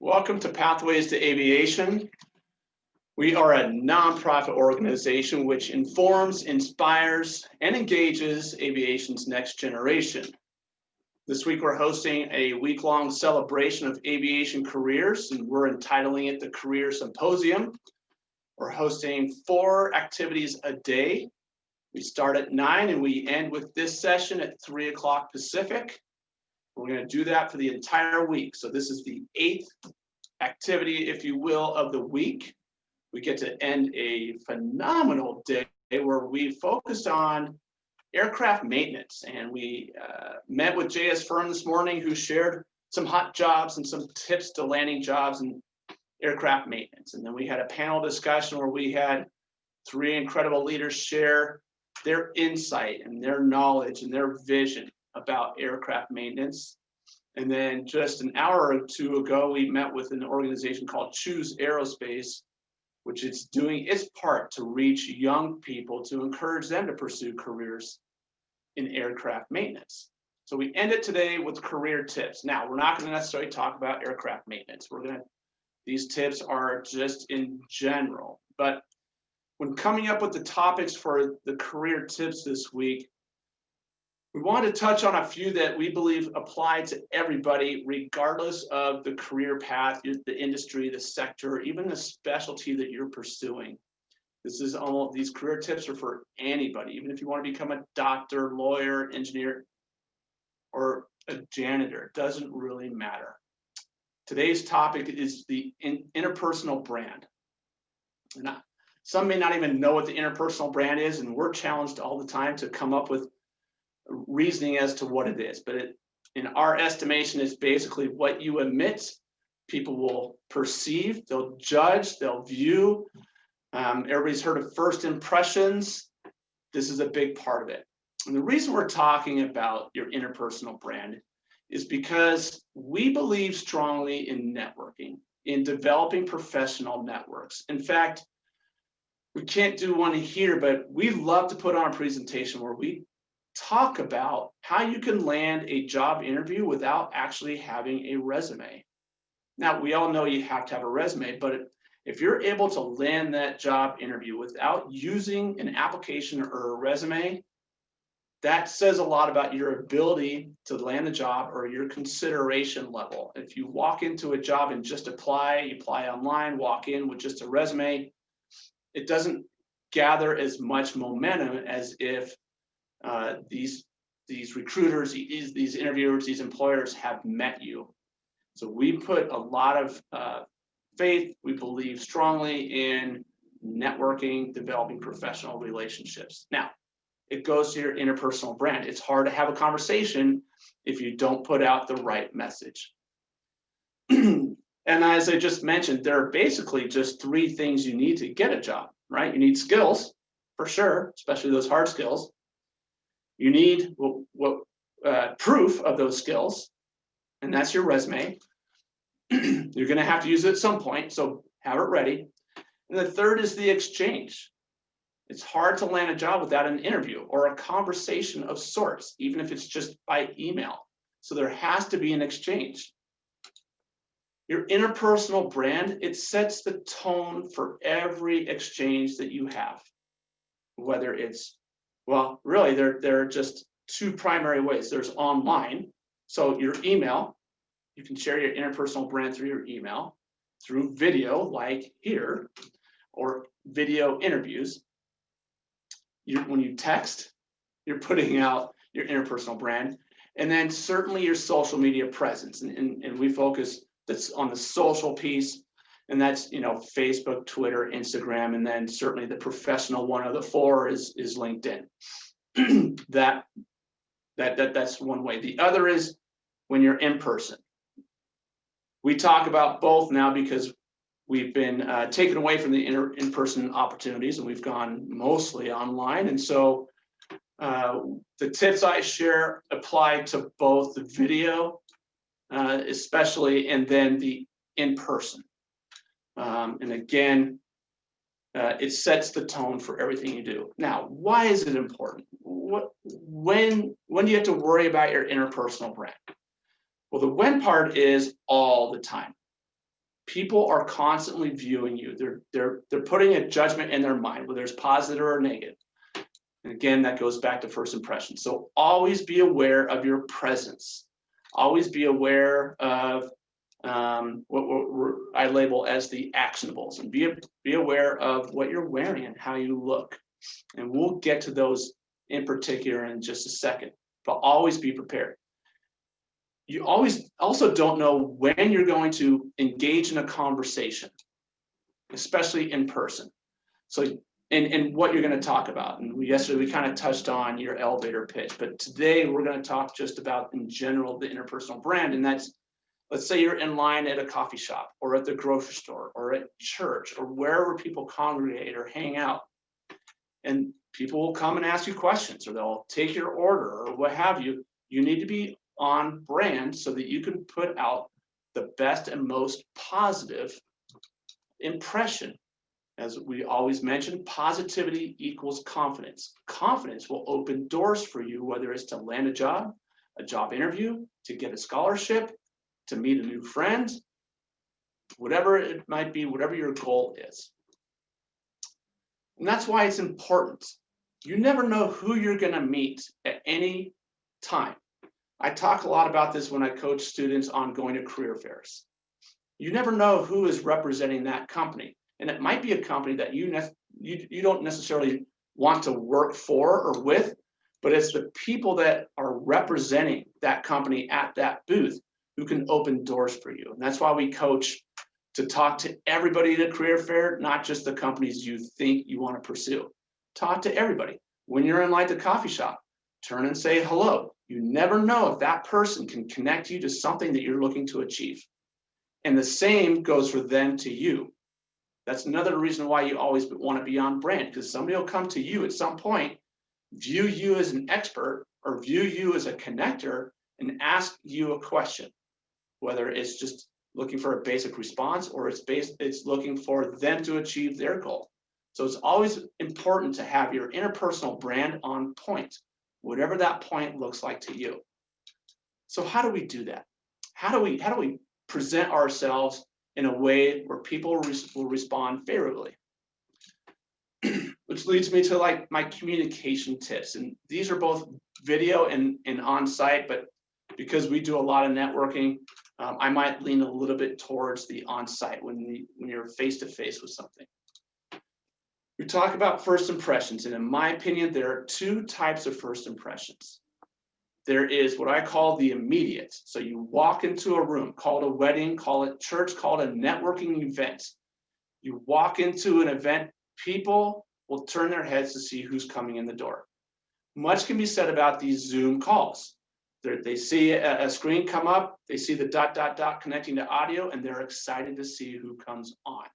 Welcome to Pathways to Aviation. We are a nonprofit organization which informs, inspires, and engages aviation's next generation. This week we're hosting a week-long celebration of aviation careers, and we're entitling it the Career Symposium. We're hosting 4 activities a day. We start at 9 and we end with this session at 3 o'clock Pacific. We're going to do that for the entire week. So this is the 8th activity, if you will, of the week. We get to end a phenomenal day where we focused on aircraft maintenance. And we met with JS Firm this morning, who shared some hot jobs and some tips to landing jobs in aircraft maintenance. And then we had a panel discussion where we had 3 incredible leaders share their insight and their knowledge and their vision about aircraft maintenance. And then just an hour or 2 ago, we met with an organization called Choose Aerospace, which is doing its part to reach young people to encourage them to pursue careers in aircraft maintenance. So we ended today with career tips. Now, we're not going to necessarily talk about aircraft maintenance. These tips are just in general. But when coming up with the topics for the career tips this week, we wanted to touch on a few that we believe apply to everybody, regardless of the career path, the industry, the sector, even the specialty that you're pursuing. These career tips are for anybody, even if you want to become a doctor, lawyer, engineer, or a janitor. It doesn't really matter. Today's topic is the interpersonal brand. Now, some may not even know what the interpersonal brand is, and we're challenged all the time to come up with reasoning as to what it is. But in our estimation, it's basically what you emit, people will perceive, they'll judge, they'll view. Everybody's heard of first impressions. This is a big part of it. And the reason we're talking about your interpersonal brand is because we believe strongly in networking, in developing professional networks. In fact, we can't do one here, but we love to put on a presentation where we talk about how you can land a job interview without actually having a resume. Now, we all know you have to have a resume, but if you're able to land that job interview without using an application or a resume, that says a lot about your ability to land a job or your consideration level. If you walk into a job and just apply, you apply online, walk in with just a resume, it doesn't gather as much momentum as if these recruiters, these interviewers, these employers have met you. So we put a lot of faith, we believe strongly in networking, developing professional relationships. Now, it goes to your interpersonal brand. It's hard to have a conversation if you don't put out the right message. And as I just mentioned, there are basically just 3 things you need to get a job, right? You need skills, for sure, especially those hard skills. You need proof of those skills, and that's your resume. You're going to have to use it at some point, so have it ready. And the third is the exchange. It's hard to land a job without an interview or a conversation of sorts, even if it's just by email. So there has to be an exchange. Your interpersonal brand, it sets the tone for every exchange that you have, whether it's, well, really, there are just 2 primary ways. There's online, so your email, you can share your interpersonal brand through your email, through video like here, or video interviews. When you text, you're putting out your interpersonal brand, and then certainly your social media presence. And we focus that's on the social piece, and that's, Facebook, Twitter, Instagram, and then certainly the professional one of the 4 is LinkedIn. That's one way. The other is when you're in person. We talk about both now because we've been taken away from the in-person opportunities, and we've gone mostly online. And so the tips I share apply to both the video, especially, and then the in-person. And again, it sets the tone for everything you do. Now, why is it important? When do you have to worry about your interpersonal brand? Well, the when part is all the time. People are constantly viewing you. They're putting a judgment in their mind, whether it's positive or negative. And again, that goes back to first impression. So always be aware of your presence. Always be aware of what I label as the actionables, and be aware of what you're wearing and how you look. And we'll get to those in particular in just a second, but always be prepared. You always also don't know when you're going to engage in a conversation, especially in person. So, and what you're going to talk about. And yesterday we kind of touched on your elevator pitch, but today we're going to talk just about in general the interpersonal brand. And that's, let's say you're in line at a coffee shop or at the grocery store or at church or wherever people congregate or hang out. And people will come and ask you questions, or they'll take your order or what have you. You need to be on brand so that you can put out the best and most positive impression. As we always mention, positivity equals confidence. Confidence will open doors for you, whether it's to land a job interview, to get a scholarship, to meet a new friend, whatever it might be, whatever your goal is. And that's why it's important. You never know who you're going to meet at any time. I talk a lot about this when I coach students on going to career fairs. You never know who is representing that company. And it might be a company that you don't necessarily want to work for or with, but it's the people that are representing that company at that booth who can open doors for you. And that's why we coach to talk to everybody at a career fair, not just the companies you think you want to pursue. Talk to everybody. When you're in line at the coffee shop, turn and say hello. You never know if that person can connect you to something that you're looking to achieve. And the same goes for them to you. That's another reason why you always want to be on brand, because somebody will come to you at some point, view you as an expert or view you as a connector and ask you a question, whether it's just looking for a basic response or it's looking for them to achieve their goal. So it's always important to have your interpersonal brand on point, whatever that point looks like to you. So how do we do that? How do we present ourselves in a way where people will respond favorably? Which leads me to like my communication tips. And these are both video and on-site, but because we do a lot of networking, I might lean a little bit towards the on-site when you're face-to-face with something. We talk about first impressions, and in my opinion, there are two types of first impressions. There is what I call the immediate. So you walk into a room, call it a wedding, call it church, call it a networking event. You walk into an event, people will turn their heads to see who's coming in the door. Much can be said about these Zoom calls. They see a screen come up, they see the ... connecting to audio, and they're excited to see who comes on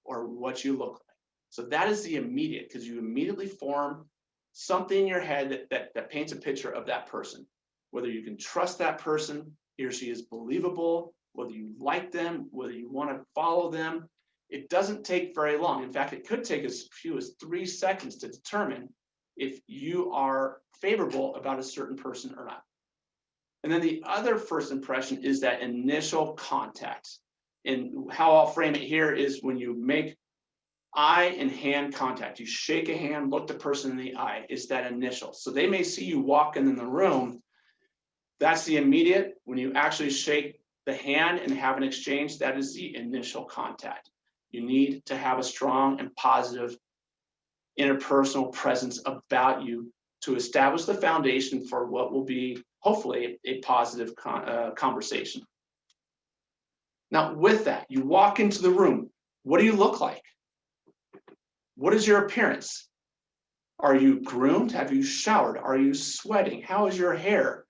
or what you look like. So that is the immediate, because you immediately form something in your head that paints a picture of that person, whether you can trust that person, he or she is believable, whether you like them, whether you want to follow them. It doesn't take very long. In fact, it could take as few as 3 seconds to determine if you are favorable about a certain person or not. And then the other first impression is that initial contact. And how I'll frame it here is when you make eye and hand contact. You shake a hand, look the person in the eye, is that initial. So they may see you walking in the room. That's the immediate. When you actually shake the hand and have an exchange, that is the initial contact. You need to have a strong and positive interpersonal presence about you to establish the foundation for what will be, hopefully, a positive conversation. Now, with that, you walk into the room. What do you look like? What is your appearance? Are you groomed? Have you showered? Are you sweating? How is your hair?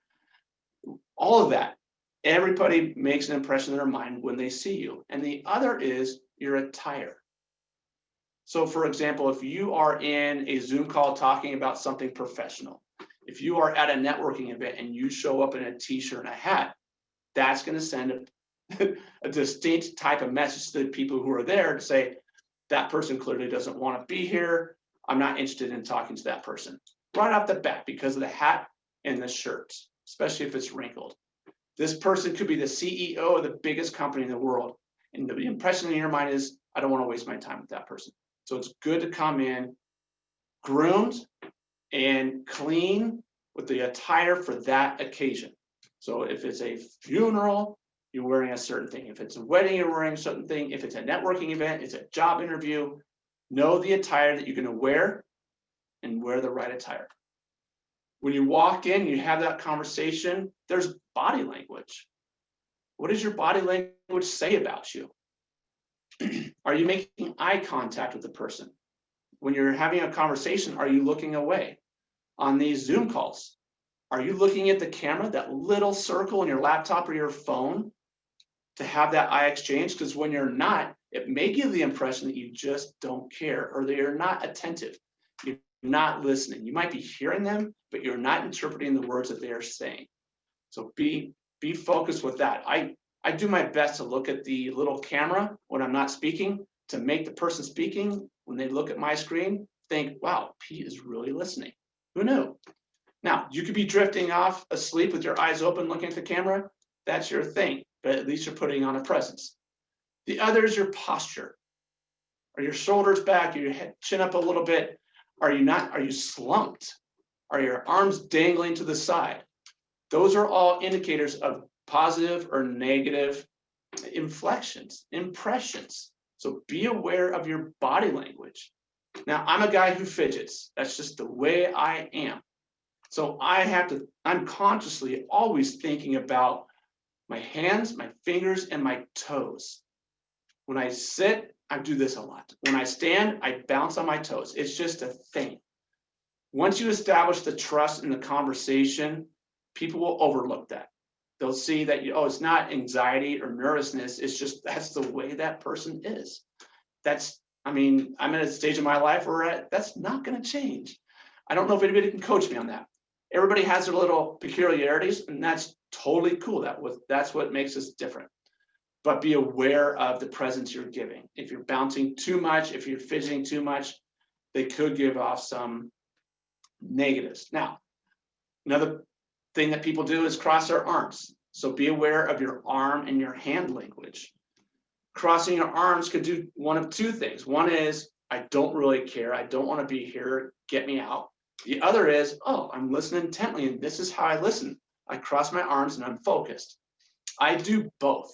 All of that. Everybody makes an impression in their mind when they see you. And the other is your attire. So for example, if you are in a Zoom call talking about something professional, if you are at a networking event and you show up in a t-shirt and a hat, that's going to send a distinct type of message to the people who are there to say, that person clearly doesn't want to be here. I'm not interested in talking to that person. Right off the bat, because of the hat and the shirt, especially if it's wrinkled. This person could be the CEO of the biggest company in the world. And the impression in your mind is, I don't want to waste my time with that person. So it's good to come in groomed and clean with the attire for that occasion. So if it's a funeral, you're wearing a certain thing. If it's a wedding, you're wearing a certain thing. If it's a networking event, it's a job interview, know the attire that you're going to wear and wear the right attire. When you walk in, you have that conversation, there's body language. What does your body language say about you? Are you making eye contact with the person? When you're having a conversation, are you looking away? On these Zoom calls, are you looking at the camera, that little circle on your laptop or your phone, to have that eye exchange? Because when you're not, it may give the impression that you just don't care or that you're not attentive. You're not listening. You might be hearing them, but you're not interpreting the words that they are saying. So be focused with that. I do my best to look at the little camera when I'm not speaking to make the person speaking, when they look at my screen, think, wow, Pete is really listening. Who knew? Now, you could be drifting off asleep with your eyes open looking at the camera. That's your thing, but at least you're putting on a presence. The other is your posture. Are your shoulders back? Are your head chin up a little bit? Are you slumped? Are your arms dangling to the side? Those are all indicators of positive or negative inflections, impressions. So be aware of your body language. Now, I'm a guy who fidgets. That's just the way I am. So I'm consciously always thinking about my hands, my fingers, and my toes. When I sit, I do this a lot. When I stand, I bounce on my toes. It's just a thing. Once you establish the trust in the conversation, people will overlook that. They'll see that, it's not anxiety or nervousness. It's just, that's the way that person is. I'm at a stage in my life where that's not going to change. I don't know if anybody can coach me on that. Everybody has their little peculiarities, and that's totally cool. That's what makes us different. But be aware of the presence you're giving. If you're bouncing too much, if you're fidgeting too much, they could give off some negatives. Now, another thing that people do is cross their arms. So be aware of your arm and your hand language. Crossing your arms could do one of two things. One is, I don't really care. I don't want to be here. Get me out. The other is, I'm listening intently, and this is how I listen. I cross my arms and I'm focused. I do both,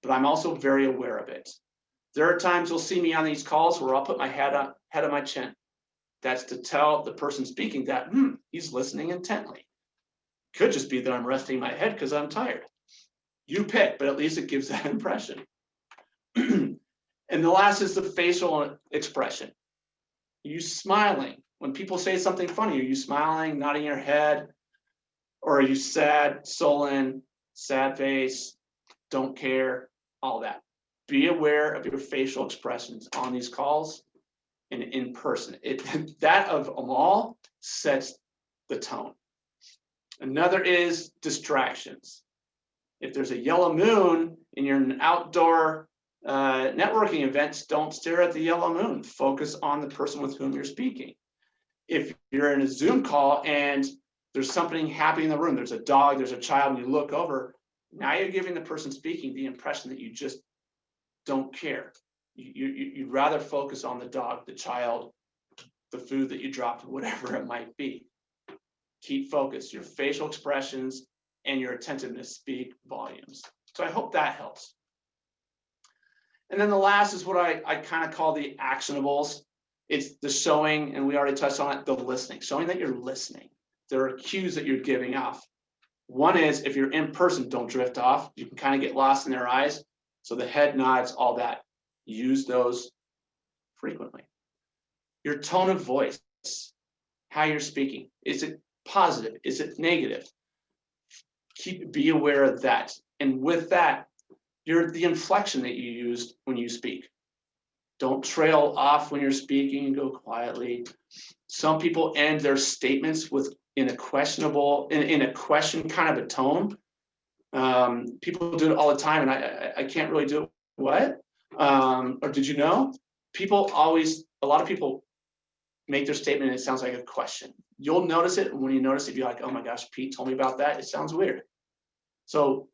but I'm also very aware of it. There are times you'll see me on these calls where I'll put my head on my chin. That's to tell the person speaking that he's listening intently. Could just be that I'm resting my head because I'm tired. You pick, but at least it gives that impression. And the last is the facial expression. Are you smiling? When people say something funny, are you smiling, nodding your head? Or are you sad, sullen, sad face, don't care, all that? Be aware of your facial expressions on these calls and in person. That of them all sets the tone. Another is distractions. If there's a yellow moon and you're in an outdoor networking events, don't stare at the yellow moon. Focus on the person with whom you're speaking. If you're in a Zoom call and there's something happening in the room, there's a dog, there's a child, and you look over, now you're giving the person speaking the impression that you just don't care. You'd rather focus on the dog, the child, the food that you dropped, whatever it might be. Keep focused. Your facial expressions and your attentiveness speak volumes. So I hope that helps. And then the last is what I kind of call the actionables. It's the showing, and we already touched on it, the listening, showing that you're listening. There are cues that you're giving off. One is, if you're in person, don't drift off. You can kind of get lost in their eyes. So the head nods, all that. Use those frequently. Your tone of voice, how you're speaking. Is it positive? Is it negative? Be aware of that. And with that, the inflection that you used when you speak. Don't trail off when you're speaking and go quietly. Some people end their statements in a question kind of a tone. People do it all the time, and I can't really do it. What? Or did you know? A lot of people make their statement and it sounds like a question. You'll notice it, and when you notice it, you're like, oh my gosh, Pete told me about that. It sounds weird. So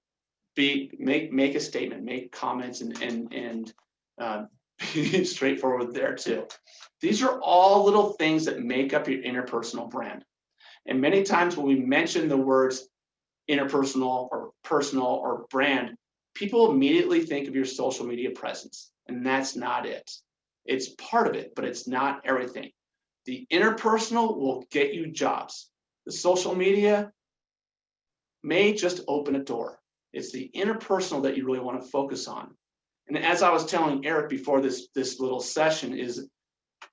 make a statement, make comments, and be straightforward there too. These are all little things that make up your interpersonal brand. And many times when we mention the words interpersonal or personal or brand, people immediately think of your social media presence, and that's not it. It's part of it, but it's not everything. The interpersonal will get you jobs. The social media may just open a door. It's the interpersonal that you really want to focus on. And as I was telling Eric before this little session, is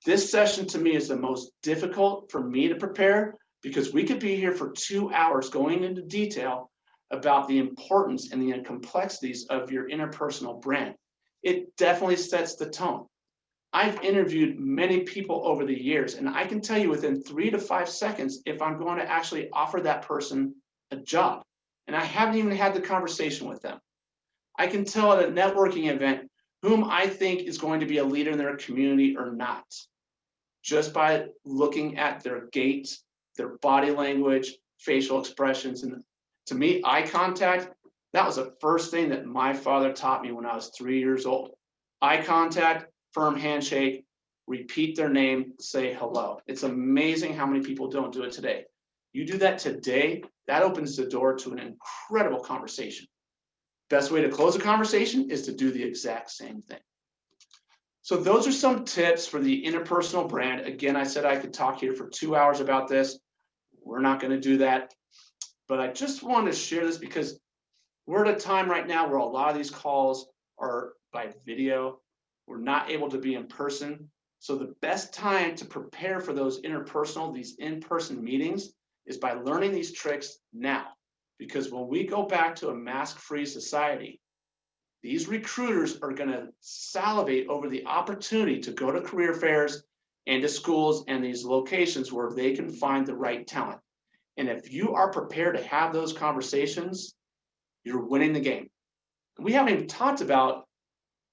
this session to me is the most difficult for me to prepare, because we could be here for 2 hours going into detail about the importance and the complexities of your interpersonal brand. It definitely sets the tone. I've interviewed many people over the years, and I can tell you within 3 to 5 seconds if I'm going to actually offer that person a job. And I haven't even had the conversation with them. I can tell at a networking event whom I think is going to be a leader in their community or not, just by looking at their gait, their body language, facial expressions. And to me, eye contact, that was the first thing that my father taught me when I was 3 years old. Eye contact, firm handshake, repeat their name, say hello. It's amazing how many people don't do it today. You do that today, that opens the door to an incredible conversation. Best way to close a conversation is to do the exact same thing. So those are some tips for the interpersonal brand. Again, I said I could talk here for 2 hours about this. We're not going to do that. But I just wanted to share this because we're at a time right now where a lot of these calls are by video. We're not able to be in person. So the best time to prepare for those interpersonal, these in-person meetings, is by learning these tricks now. Because when we go back to a mask-free society, these recruiters are going to salivate over the opportunity to go to career fairs and to schools and these locations where they can find the right talent. And if you are prepared to have those conversations, you're winning the game. We haven't even talked about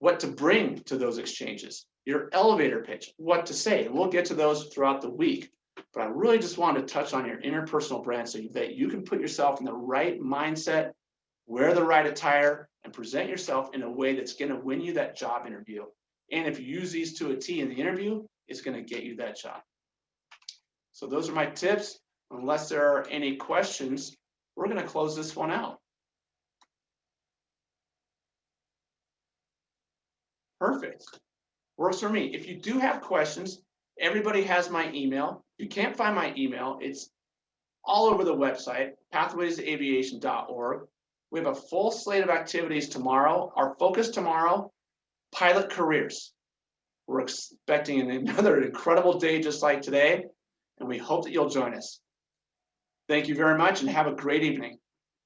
what to bring to those exchanges, your elevator pitch, what to say. And we'll get to those throughout the week. But I really just wanted to touch on your interpersonal brand so that you can put yourself in the right mindset, wear the right attire, and present yourself in a way that's going to win you that job interview. And if you use these to a T in the interview, it's going to get you that job. So those are my tips. Unless there are any questions, we're going to close this one out. Perfect. Works for me. If you do have questions, everybody has my email. If you can't find my email, it's all over the website, pathwaysaviation.org. We have a full slate of activities tomorrow. Our focus tomorrow, pilot careers. We're expecting another incredible day just like today, and we hope that you'll join us. Thank you very much and have a great evening.